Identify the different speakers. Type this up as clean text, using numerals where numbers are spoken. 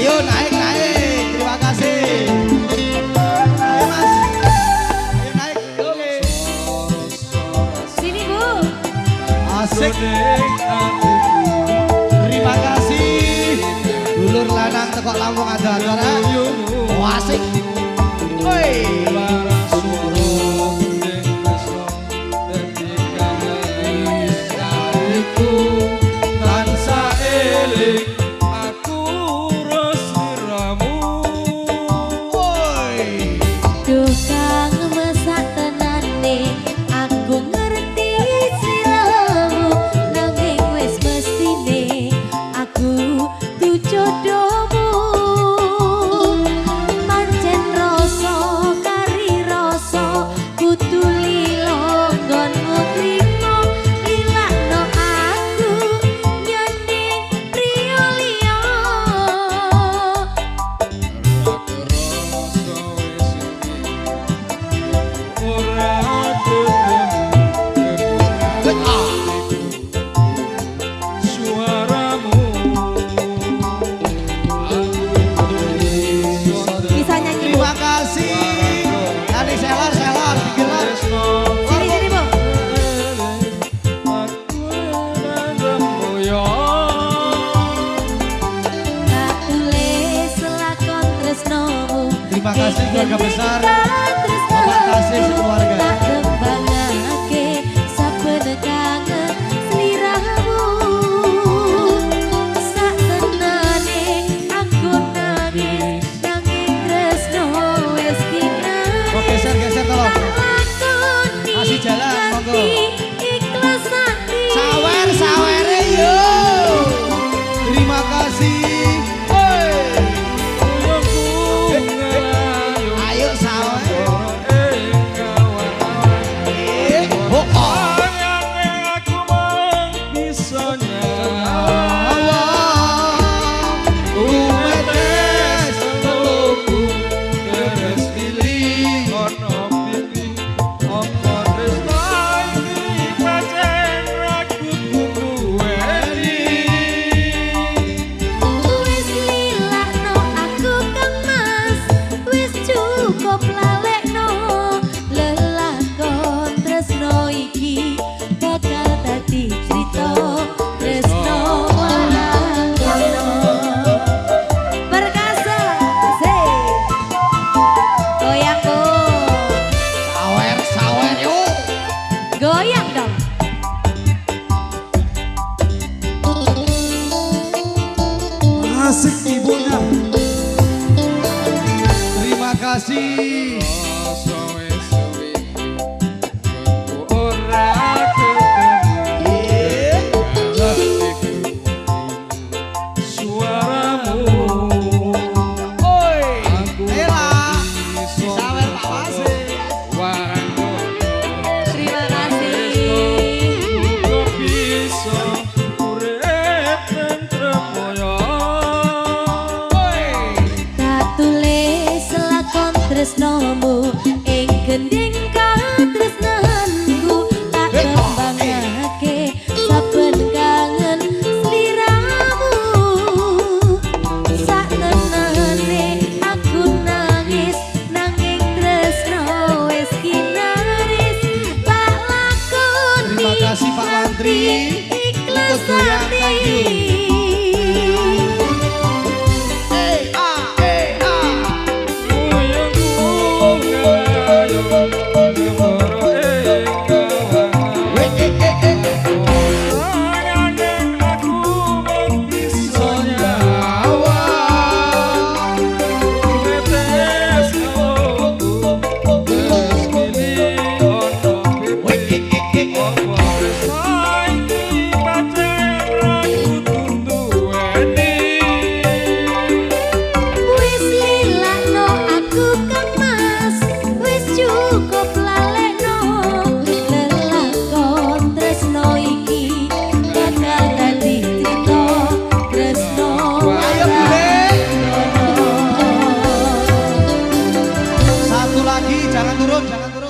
Speaker 1: Ayo naik naik. Terima kasih. Ayo Mas. Ayo naik. Oke.
Speaker 2: Sini Bu.
Speaker 1: Asik. Terima kasih. Dulur lanang tekok Lampung ada acara. Oh, asik. Woi. Terima kasih keluarga besar Bapak Tasih sekeluarga. Oke, geser tolong. Masih jalan, monggo. Sawer yuk. Terima kasih.
Speaker 2: Goyang dong.
Speaker 1: Asik ibunya. Terima kasih.
Speaker 2: Tresnomu ing gending katresnanku tak kembangake saben kangen sliramu sak tenane aku nangis nanging tresno wis kinaris tak lakoni.
Speaker 1: Terima kasih Pak Mantri
Speaker 2: ikhlas hati.
Speaker 1: Jangan turun, jangan turun.